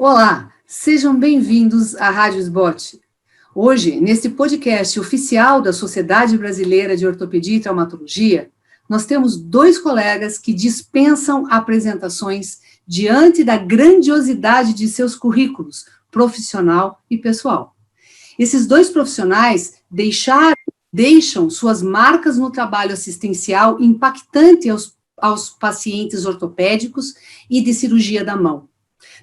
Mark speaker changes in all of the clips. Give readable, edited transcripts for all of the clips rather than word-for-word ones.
Speaker 1: Olá, sejam bem-vindos à Rádio SBOT. Hoje, neste podcast oficial da Sociedade Brasileira de Ortopedia e Traumatologia, nós temos dois colegas que dispensam apresentações diante da grandiosidade de seus currículos, profissional e pessoal. Esses dois profissionais deixam suas marcas no trabalho assistencial impactante aos pacientes ortopédicos e de cirurgia da mão,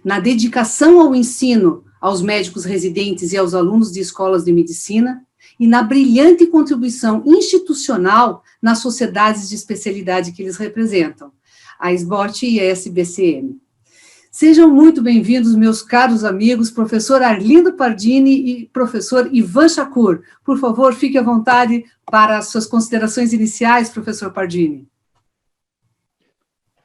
Speaker 1: na dedicação ao ensino aos médicos residentes e aos alunos de escolas de medicina, e na brilhante contribuição institucional nas sociedades de especialidade que eles representam, a SBOT e a SBCM. Sejam muito bem-vindos, meus caros amigos, professor Arlindo Pardini e professor Ivan Chacur. Por favor, fique à vontade para as suas considerações iniciais, professor Pardini.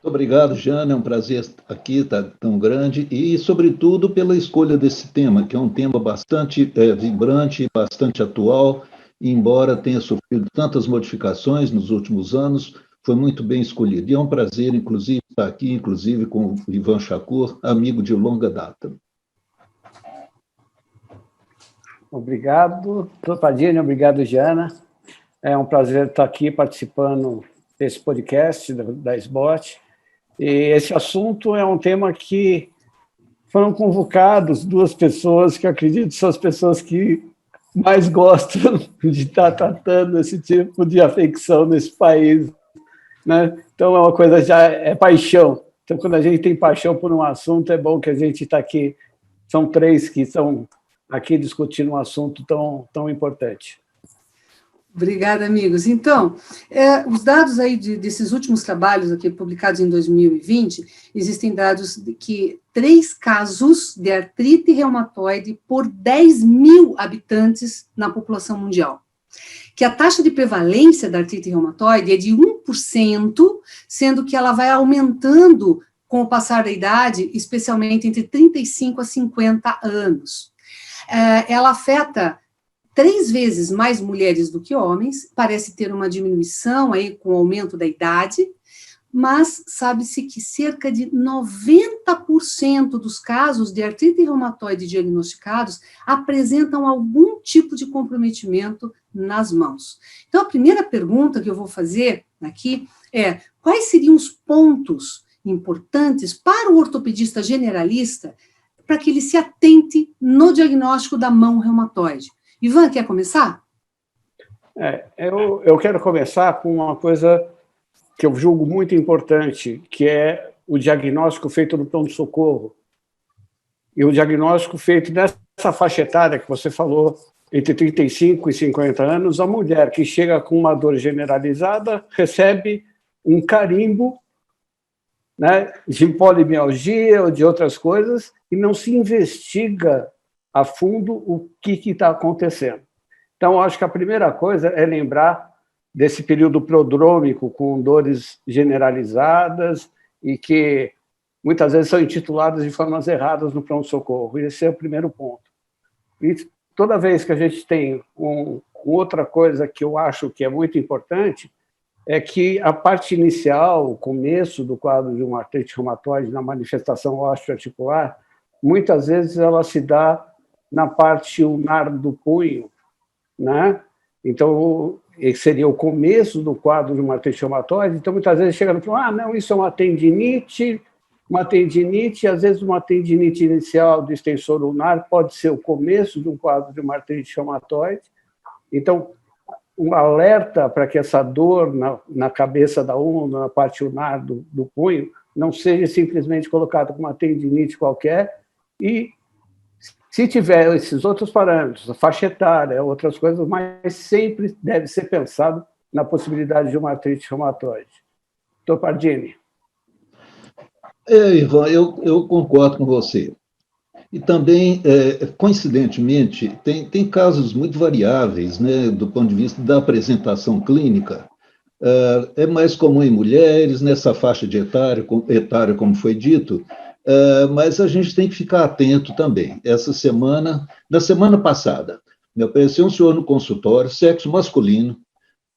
Speaker 2: Muito obrigado, Jana, é um prazer estar aqui, tá tão grande, e, sobretudo, pela escolha desse tema, que é um tema bastante vibrante, bastante atual, e, embora tenha sofrido tantas modificações nos últimos anos, foi muito bem escolhido. E é um prazer, inclusive, estar aqui, inclusive, com o Ivan Chacur, amigo de longa data.
Speaker 3: Obrigado, doutor Pardini, obrigado, Jana. É um prazer estar aqui participando desse podcast da SBOT. E esse assunto é um tema que foram convocados duas pessoas que acredito são as pessoas que mais gostam de estar tratando esse tipo de afecção nesse país, né? Então, é uma coisa já é paixão. Então, quando a gente tem paixão por um assunto, é bom que a gente está aqui. São três que estão aqui discutindo um assunto tão importante.
Speaker 1: Obrigada, amigos. Então, os dados aí desses últimos trabalhos aqui publicados em 2020, existem dados de que 3 casos de artrite reumatoide por 10 mil habitantes na população mundial. Que a taxa de prevalência da artrite reumatoide é de 1%, sendo que ela vai aumentando com o passar da idade, especialmente entre 35 a 50 anos. Ela afeta 3 vezes mais mulheres do que homens, parece ter uma diminuição aí com o aumento da idade, mas sabe-se que cerca de 90% dos casos de artrite reumatoide diagnosticados apresentam algum tipo de comprometimento nas mãos. Então, a primeira pergunta que eu vou fazer aqui é: quais seriam os pontos importantes para o ortopedista generalista para que ele se atente no diagnóstico da mão reumatoide? Ivan, quer começar?
Speaker 3: Eu quero começar com uma coisa que eu julgo muito importante, que é o diagnóstico feito no pronto-socorro. E o diagnóstico feito nessa faixa etária que você falou, entre 35 e 50 anos, a mulher que chega com uma dor generalizada recebe um carimbo, né, de polimialgia ou de outras coisas, e não se investiga a fundo o que está acontecendo. Então, acho que a primeira coisa é lembrar desse período prodrômico com dores generalizadas e que muitas vezes são intituladas de formas erradas no pronto-socorro. Esse é o primeiro ponto. E toda vez que a gente tem outra coisa que eu acho que é muito importante, é que a parte inicial, o começo do quadro de uma artrite reumatoide na manifestação osteoarticular, muitas vezes ela se dá na parte ulnar do punho, né? Então, esse seria o começo do quadro de uma artrite reumatoide. Então, muitas vezes chega no final, não, isso é uma tendinite, às vezes uma tendinite inicial do extensor ulnar pode ser o começo de um quadro de uma artrite reumatoide. Então, um alerta para que essa dor na cabeça da ulna, na parte ulnar do punho, não seja simplesmente colocada como uma tendinite qualquer e se tiver esses outros parâmetros, a faixa etária, outras coisas, mas sempre deve ser pensado na possibilidade de uma artrite reumatoide. Doutor Pardini.
Speaker 2: Ivan, eu concordo com você. E também, coincidentemente, tem casos muito variáveis, né, do ponto de vista da apresentação clínica. É mais comum em mulheres, nessa faixa de etária, como foi dito, mas a gente tem que ficar atento também. Na semana passada, me apareceu um senhor no consultório, sexo masculino,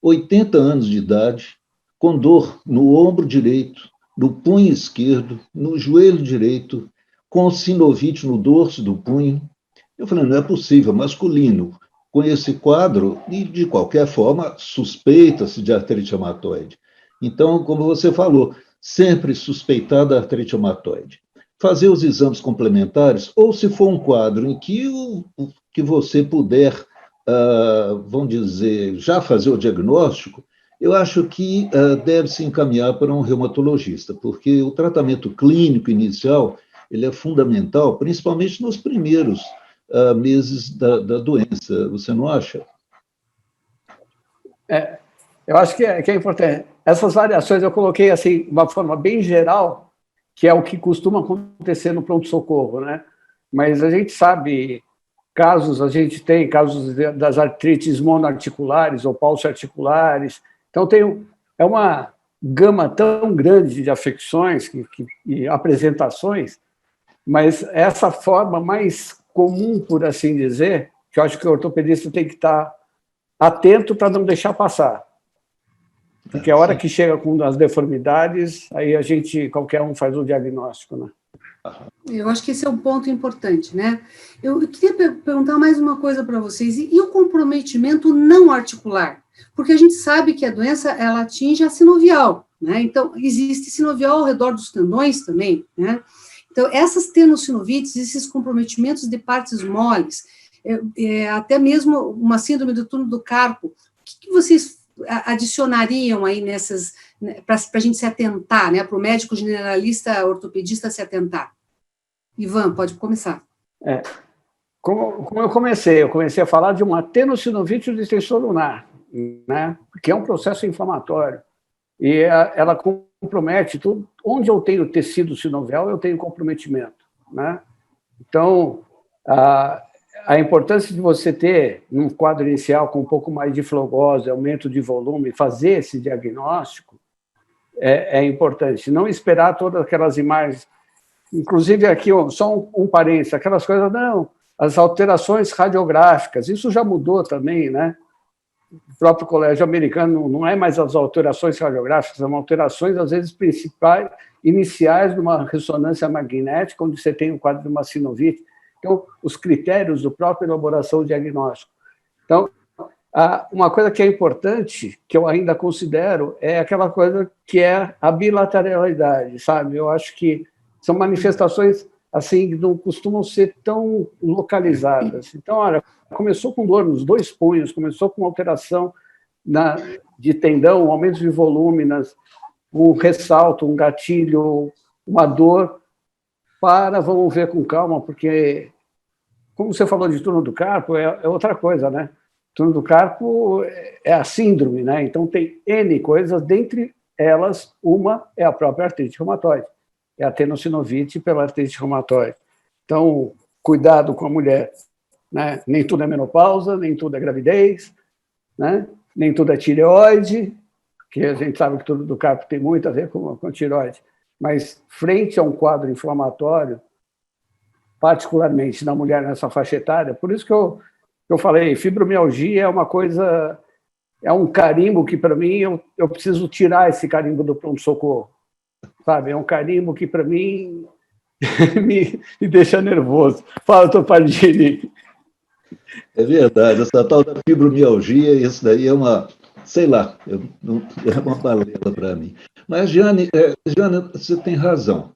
Speaker 2: 80 anos de idade, com dor no ombro direito, no punho esquerdo, no joelho direito, com sinovite no dorso do punho. Eu falei, não é possível, masculino, com esse quadro, e de qualquer forma, suspeita-se de artrite reumatoide. Então, como você falou, sempre suspeitar da artrite reumatoide. Fazer os exames complementares, ou se for um quadro em que você puder, vamos dizer, já fazer o diagnóstico, eu acho que deve-se encaminhar para um reumatologista, porque o tratamento clínico inicial ele é fundamental, principalmente nos primeiros meses da doença. Você não acha?
Speaker 3: Eu acho que é importante. Essas variações eu coloquei assim, de uma forma bem geral, que é o que costuma acontecer no pronto-socorro, né? Mas a gente sabe a gente tem casos das artrites monoarticulares ou pulso-articulares. Então, é uma gama tão grande de afecções e apresentações, mas essa forma mais comum, por assim dizer, que eu acho que o ortopedista tem que estar atento para não deixar passar. Porque a hora que chega com as deformidades, aí qualquer um faz o diagnóstico, né?
Speaker 1: Eu acho que esse é um ponto importante, né? Eu queria perguntar mais uma coisa para vocês. E o comprometimento não articular? Porque a gente sabe que a doença, ela atinge a sinovial, né? Então, existe sinovial ao redor dos tendões também, né? Então, essas tenossinovites, esses comprometimentos de partes moles, até mesmo uma síndrome do túnel do carpo, o que vocês adicionariam aí nessas, para a gente se atentar, né? Para o médico generalista, ortopedista se atentar? Ivan, pode começar.
Speaker 3: Como eu comecei a falar de uma tenossinovite do extensor lunar, né? Que é um processo inflamatório. E ela compromete tudo. Onde eu tenho tecido sinovial, eu tenho comprometimento, né? Então, a importância de você ter, num quadro inicial com um pouco mais de flogose, aumento de volume, fazer esse diagnóstico é importante. Não esperar todas aquelas imagens. Inclusive, aqui, só um parênteses, aquelas coisas, não, as alterações radiográficas, isso já mudou também, né? O próprio colégio americano não é mais as alterações radiográficas, são alterações, às vezes, principais, iniciais de uma ressonância magnética, onde você tem o quadro de uma sinovite. Então, os critérios da própria elaboração do diagnóstico. Então, uma coisa que é importante, que eu ainda considero, é aquela coisa que é a bilateralidade, sabe? Eu acho que são manifestações assim, que não costumam ser tão localizadas. Então, olha, começou com dor nos dois punhos, começou com alteração de tendão, um aumento de volume, um ressalto, um gatilho, uma dor. Vamos ver com calma, porque, como você falou de túnel do carpo, é outra coisa, né? Túnel do carpo é a síndrome, né? Então, tem N coisas, dentre elas, uma é a própria artrite reumatoide. É a tenossinovite pela artrite reumatoide. Então, cuidado com a mulher, né? Nem tudo é menopausa, nem tudo é gravidez, né? Nem tudo é tireoide, que a gente sabe que tudo do carpo tem muito a ver com tireoide, mas frente a um quadro inflamatório, particularmente na mulher nessa faixa etária, por isso que eu falei, fibromialgia é uma coisa, é um carimbo que, para mim, eu preciso tirar esse carimbo do pronto-socorro. Sabe? É um carimbo que, para mim, me deixa nervoso. Fala, doutor Pardini.
Speaker 2: É verdade, essa tal da fibromialgia, isso daí é uma, sei lá, é uma balela para mim. Mas, Jane, você tem razão.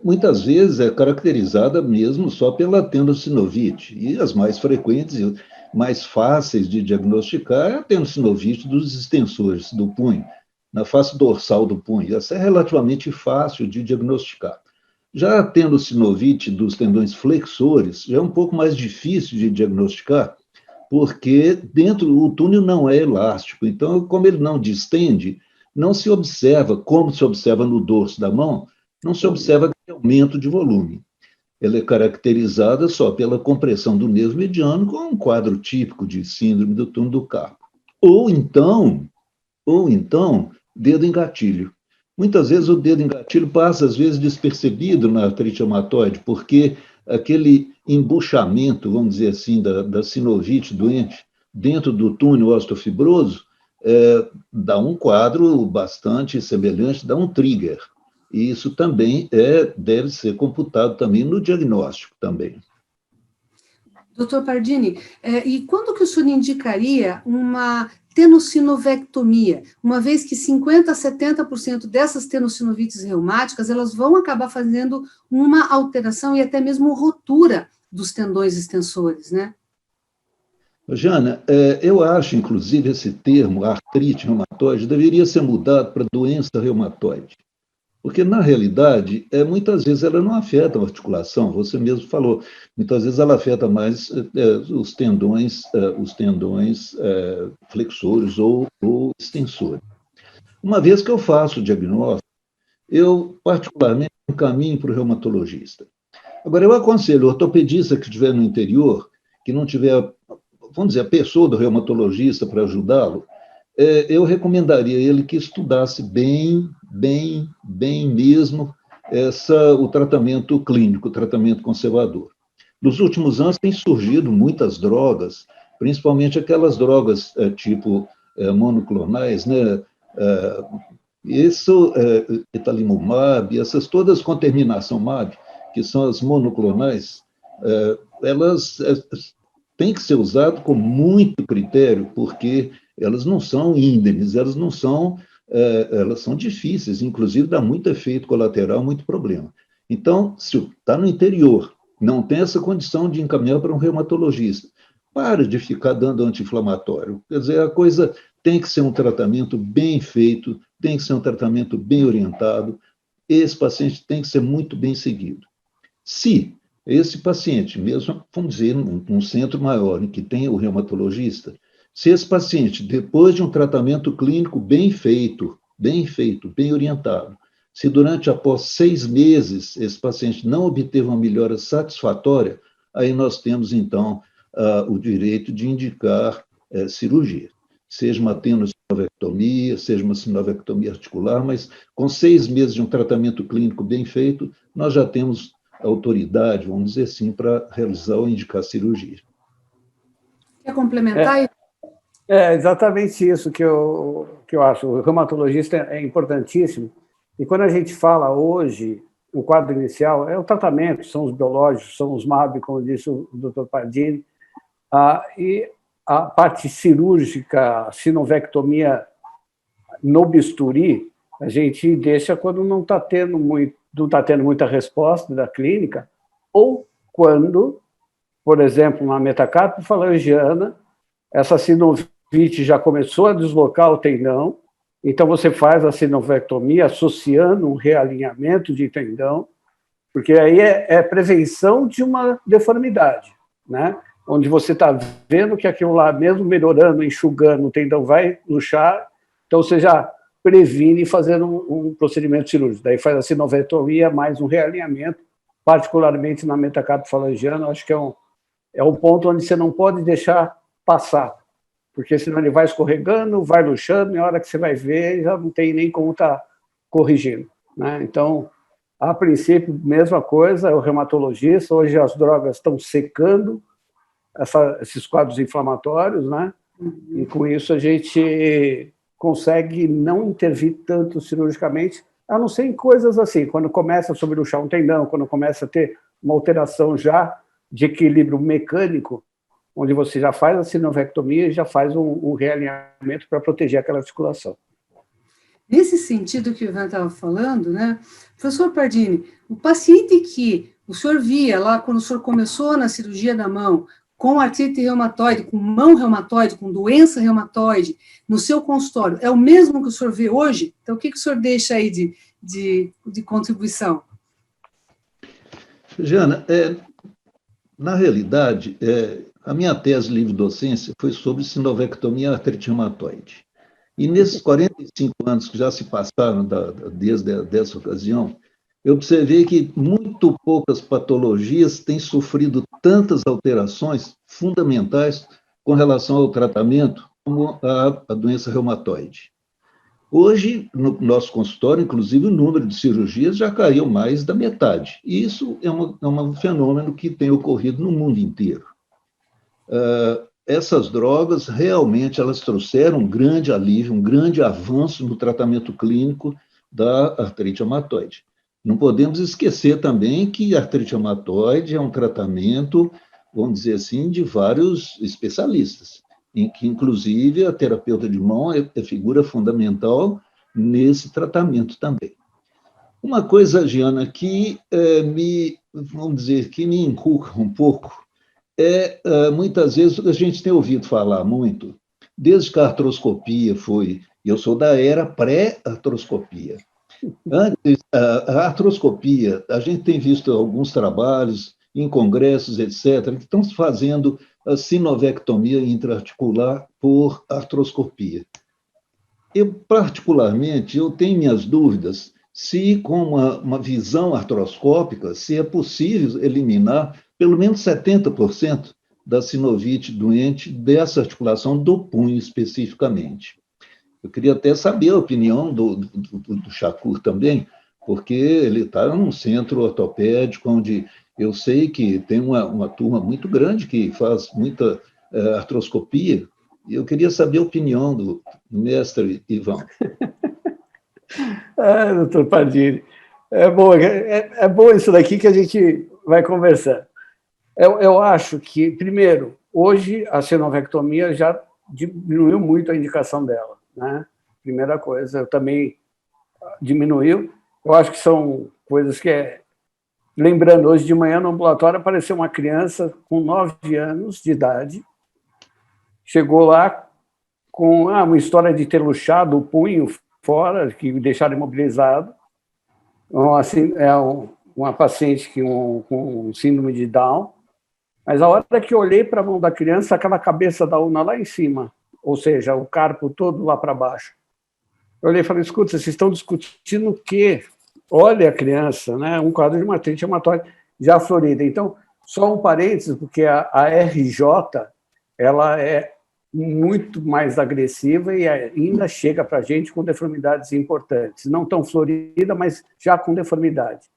Speaker 2: Muitas vezes é caracterizada mesmo só pela tenossinovite, e as mais frequentes e mais fáceis de diagnosticar é a tenossinovite dos extensores do punho, na face dorsal do punho. Essa é relativamente fácil de diagnosticar. Já a tenossinovite dos tendões flexores já é um pouco mais difícil de diagnosticar, porque dentro o túnel não é elástico, então, como ele não distende, não se observa, como se observa no dorso da mão, não se observa aumento de volume. Ela é caracterizada só pela compressão do nervo mediano, com um quadro típico de síndrome do túnel do carpo. Ou então, dedo em gatilho. Muitas vezes o dedo em gatilho passa, às vezes, despercebido na artrite reumatoide, porque aquele embuchamento, vamos dizer assim, da sinovite doente dentro do túnel osteofibroso dá um quadro bastante semelhante, dá um trigger. E isso também deve ser computado também no diagnóstico também.
Speaker 1: Doutor Pardini, e quando que o senhor indicaria uma tenossinovectomia, uma vez que 50% a 70% dessas tenossinovites reumáticas, elas vão acabar fazendo uma alteração e até mesmo ruptura dos tendões extensores, né?
Speaker 2: Jana, eu acho, inclusive, esse termo, artrite reumatoide, deveria ser mudado para doença reumatoide. Porque, na realidade, muitas vezes ela não afeta a articulação, você mesmo falou, muitas vezes ela afeta mais os tendões flexores ou extensores. Uma vez que eu faço o diagnóstico, eu, particularmente, encaminho para o reumatologista. Agora, eu aconselho o ortopedista que estiver no interior, que não tiver, vamos dizer, a pessoa do reumatologista para ajudá-lo, eu recomendaria ele que estudasse bem mesmo o tratamento clínico, o tratamento conservador. Nos últimos anos têm surgido muitas drogas, principalmente aquelas drogas tipo monoclonais, né? Isso, etalimumab, essas todas com terminação MAB, que são as monoclonais, elas têm que ser usadas com muito critério, porque elas não são índemes, elas são difíceis, inclusive dá muito efeito colateral, muito problema. Então, se está no interior, não tem essa condição de encaminhar para um reumatologista, para de ficar dando anti-inflamatório. Quer dizer, a coisa tem que ser um tratamento bem feito, tem que ser um tratamento bem orientado, esse paciente tem que ser muito bem seguido. Se esse paciente, mesmo, vamos dizer, num centro maior, em que tem o reumatologista, se esse paciente, depois de um tratamento clínico bem feito, bem orientado, se após 6 meses, esse paciente não obteve uma melhora satisfatória, aí nós temos, então, o direito de indicar cirurgia, seja uma tenossinovectomia, seja uma sinovectomia articular, mas com 6 meses de um tratamento clínico bem feito, nós já temos autoridade, vamos dizer assim, para realizar ou indicar cirurgia.
Speaker 1: Quer complementar?
Speaker 3: É exatamente isso que eu acho. O reumatologista é importantíssimo. E quando a gente fala hoje, o quadro inicial é o tratamento, são os biológicos, são os MAB, como disse o Dr. Pardini, e a parte cirúrgica, a sinovectomia no bisturi, a gente deixa quando não está tendo muita resposta da clínica, ou quando, por exemplo, uma metacarpo falangiana, essa sinovite já começou a deslocar o tendão, então você faz a sinovectomia associando um realinhamento de tendão, porque aí é prevenção de uma deformidade, né? Onde você está vendo que aquilo lá, mesmo melhorando, enxugando, o tendão vai luxar, então você já previne fazendo um procedimento cirúrgico. Daí faz a sinovectomia mais um realinhamento, particularmente na metacarpo falangiana, acho que é um ponto onde você não pode deixar passar, porque senão ele vai escorregando, vai luxando, e a hora que você vai ver, já não tem nem como estar corrigindo, né? Então, a princípio, mesma coisa, é o reumatologista, hoje as drogas estão secando esses quadros inflamatórios, né? E com isso a gente consegue não intervir tanto cirurgicamente, a não ser em coisas assim, quando começa a sobreluxar um tendão, quando começa a ter uma alteração já de equilíbrio mecânico, onde você já faz a sinovectomia e já faz um realinhamento para proteger aquela articulação.
Speaker 1: Nesse sentido que o Ivan estava falando, né, professor Pardini, o paciente que o senhor via lá quando o senhor começou na cirurgia da mão, com artrite reumatoide, com mão reumatoide, com doença reumatoide, no seu consultório, é o mesmo que o senhor vê hoje? Então, o que o senhor deixa aí de contribuição?
Speaker 2: Jana, na realidade, a minha tese livre-docência foi sobre sinovectomia e artrite reumatoide. E nesses 45 anos que já se passaram desde essa ocasião, eu observei que muito poucas patologias têm sofrido tantas alterações fundamentais com relação ao tratamento como a doença reumatoide. Hoje, no nosso consultório, inclusive, o número de cirurgias já caiu mais da metade. E isso é um fenômeno que tem ocorrido no mundo inteiro. Essas drogas, realmente, elas trouxeram um grande alívio, um grande avanço no tratamento clínico da artrite reumatoide. Não podemos esquecer também que a artrite reumatoide é um tratamento, vamos dizer assim, de vários especialistas, em que, inclusive, a terapeuta de mão é figura fundamental nesse tratamento também. Uma coisa, Giana, que vamos dizer, que me inculca um pouco, muitas vezes, a gente tem ouvido falar muito, desde que a artroscopia eu sou da era pré-artroscopia. Antes, a artroscopia, a gente tem visto alguns trabalhos em congressos, etc., que estão fazendo a sinovectomia intraarticular por artroscopia. Eu, particularmente, tenho minhas dúvidas se, com uma visão artroscópica, se é possível eliminar pelo menos 70% da sinovite doente dessa articulação do punho especificamente. Eu queria até saber a opinião do Chacur também, porque ele está num centro ortopédico onde eu sei que tem uma turma muito grande que faz muita artroscopia, e eu queria saber a opinião do mestre Ivan.
Speaker 3: Doutor Pardini, é bom isso daqui que a gente vai conversar. Eu acho que, primeiro, hoje a sinovectomia já diminuiu muito a indicação dela, né? Primeira coisa, eu também diminuiu. Eu acho que são coisas que Lembrando, hoje de manhã no ambulatório apareceu uma criança com 9 anos de idade, chegou lá com uma história de ter luxado o punho fora, que deixaram imobilizado. Então, assim, uma paciente com síndrome de Down. Mas a hora que eu olhei para a mão da criança, aquela cabeça da urna lá em cima, ou seja, o carpo todo lá para baixo. Eu olhei e falei, escuta, vocês estão discutindo o quê? Olha a criança, né? Um quadro de uma artrite reumatoide já florida. Então, só um parênteses, porque a RJ ela é muito mais agressiva e ainda chega para a gente com deformidades importantes. Não tão florida, mas já com deformidade.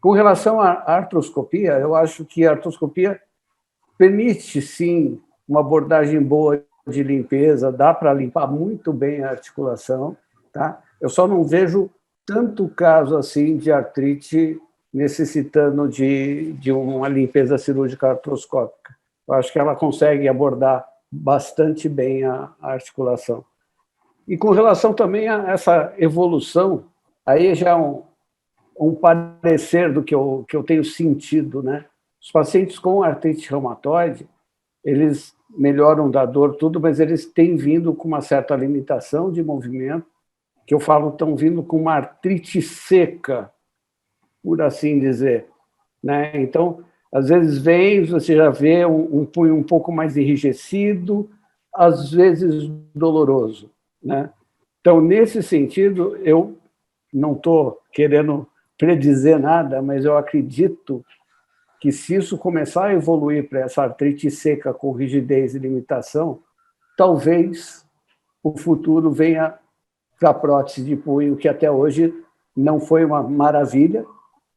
Speaker 3: Com relação à artroscopia, eu acho que a artroscopia permite, sim, uma abordagem boa de limpeza, dá para limpar muito bem a articulação, tá? Eu só não vejo tanto caso assim de artrite necessitando de uma limpeza cirúrgica artroscópica. Eu acho que ela consegue abordar bastante bem a articulação. E com relação também a essa evolução, aí já é um parecer do que eu tenho sentido, né? Os pacientes com artrite reumatoide, eles melhoram da dor, tudo, mas eles têm vindo com uma certa limitação de movimento, que eu falo, estão vindo com uma artrite seca, por assim dizer, né? Então, às vezes você já vê um punho um pouco mais enrijecido, às vezes doloroso, né? Então, nesse sentido, eu não estou querendo predizer nada, mas eu acredito que se isso começar a evoluir para essa artrite seca com rigidez e limitação, talvez o futuro venha para a prótese de punho, que até hoje não foi uma maravilha,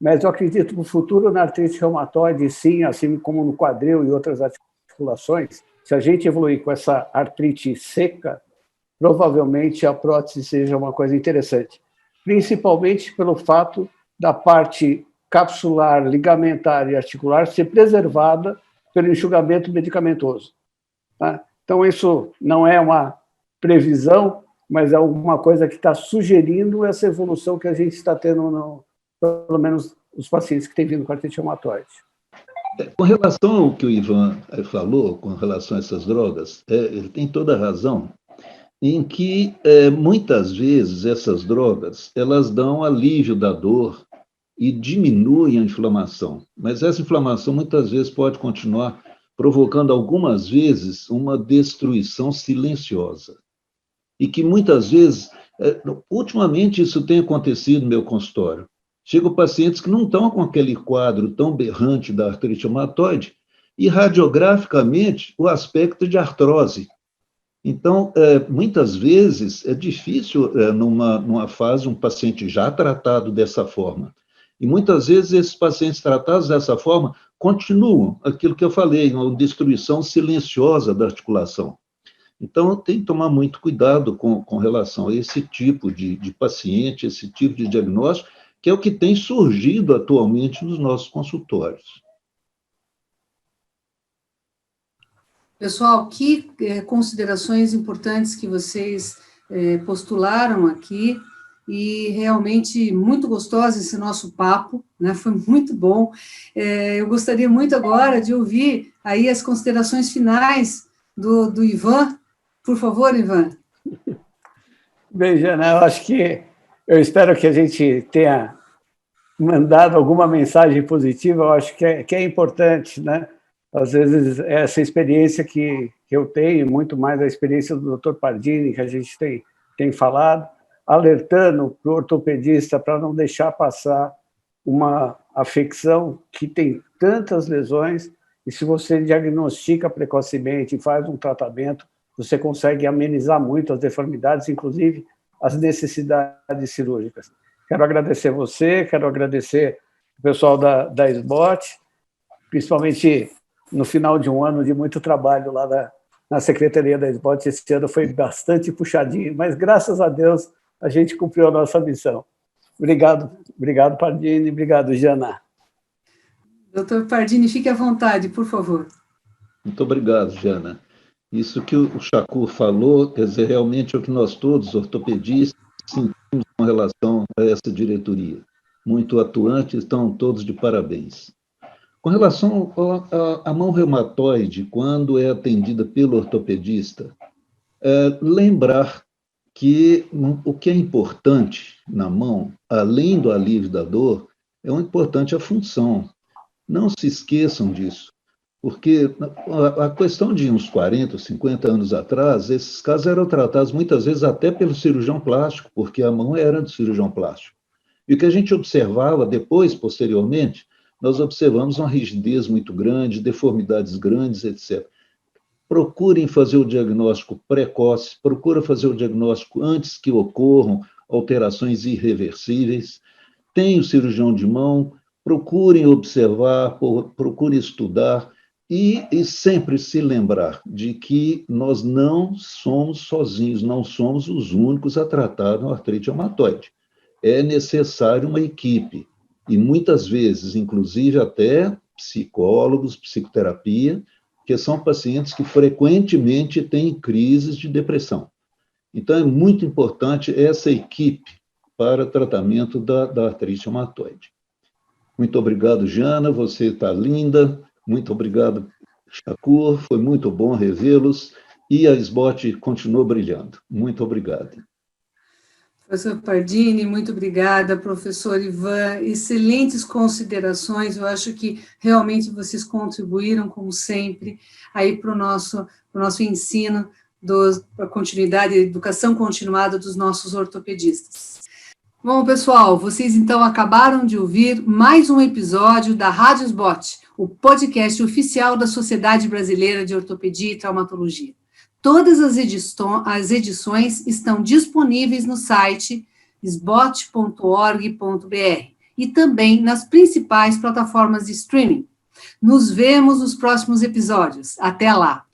Speaker 3: mas eu acredito que o futuro na artrite reumatoide, sim, assim como no quadril e outras articulações, se a gente evoluir com essa artrite seca, provavelmente a prótese seja uma coisa interessante, principalmente pelo fato da parte capsular, ligamentar e articular ser preservada pelo enxugamento medicamentoso. Tá? Então, isso não é uma previsão, mas é alguma coisa que está sugerindo essa evolução que a gente está tendo, pelo menos os pacientes que têm vindo com artrite reumatoide.
Speaker 2: Com relação ao que o Ivan falou, com relação a essas drogas, ele tem toda a razão, em que muitas vezes essas drogas elas dão alívio da dor e diminuem a inflamação, mas essa inflamação muitas vezes pode continuar provocando algumas vezes uma destruição silenciosa. E que muitas vezes, ultimamente isso tem acontecido no meu consultório. Chegam pacientes que não estão com aquele quadro tão berrante da artrite reumatoide e radiograficamente o aspecto de artrose. Então, muitas vezes é difícil, numa fase, um paciente já tratado dessa forma. E muitas vezes esses pacientes tratados dessa forma continuam aquilo que eu falei, uma destruição silenciosa da articulação. Então, tem que tomar muito cuidado com relação a esse tipo de paciente, esse tipo de diagnóstico, que é o que tem surgido atualmente nos nossos consultórios.
Speaker 1: Pessoal, que considerações importantes que vocês postularam aqui, e realmente muito gostoso esse nosso papo, né? Foi muito bom. Eu gostaria muito agora de ouvir aí as considerações finais do Ivan. Por favor, Ivan.
Speaker 3: Bem, Jana, eu espero que a gente tenha mandado alguma mensagem positiva. Eu acho que é importante, né? Às vezes, essa experiência que eu tenho, muito mais a experiência do Dr. Pardini, que a gente tem falado, alertando para o ortopedista para não deixar passar uma afecção que tem tantas lesões, e se você diagnostica precocemente e faz um tratamento, você consegue amenizar muito as deformidades, inclusive as necessidades cirúrgicas. Quero agradecer você, quero agradecer o pessoal da SBOT, principalmente no final de um ano de muito trabalho lá na Secretaria da SBOT. Esse ano foi bastante puxadinho, mas, graças a Deus, a gente cumpriu a nossa missão. Obrigado, Pardini, obrigado, Jana.
Speaker 1: Doutor Pardini, fique à vontade, por favor.
Speaker 2: Muito obrigado, Jana. Isso que o Chacur falou, quer dizer, realmente é o que nós todos, ortopedistas, sentimos com relação a essa diretoria. Muito atuante, estão todos de parabéns. Com relação à mão reumatoide, quando é atendida pelo ortopedista, lembrar que o que é importante na mão, além do alívio da dor, é importante a função. Não se esqueçam disso. Porque a questão de uns 40, 50 anos atrás, esses casos eram tratados muitas vezes até pelo cirurgião plástico, porque a mão era do cirurgião plástico. E o que a gente observava depois, posteriormente, nós observamos uma rigidez muito grande, deformidades grandes, etc. Procurem fazer o diagnóstico precoce, procurem fazer o diagnóstico antes que ocorram alterações irreversíveis. Tem o cirurgião de mão, procurem observar, procurem estudar, e sempre se lembrar de que nós não somos sozinhos, não somos os únicos a tratar da artrite reumatoide. É necessário uma equipe, e muitas vezes, inclusive até psicólogos, psicoterapia, que são pacientes que frequentemente têm crises de depressão. Então, é muito importante essa equipe para tratamento da artrite reumatoide. Muito obrigado, Jana, você está linda. Muito obrigado, Chacur, foi muito bom revê-los, e a SBOT continua brilhando. Muito obrigado.
Speaker 1: Professor Pardini, muito obrigada. Professor Ivan, excelentes considerações. Eu acho que realmente vocês contribuíram, como sempre, aí para o nosso ensino, para a continuidade, a educação continuada dos nossos ortopedistas. Bom, pessoal, vocês então acabaram de ouvir mais um episódio da Rádio SBOT, o podcast oficial da Sociedade Brasileira de Ortopedia e Traumatologia. Todas as edições estão disponíveis no site sbot.org.br e também nas principais plataformas de streaming. Nos vemos nos próximos episódios. Até lá!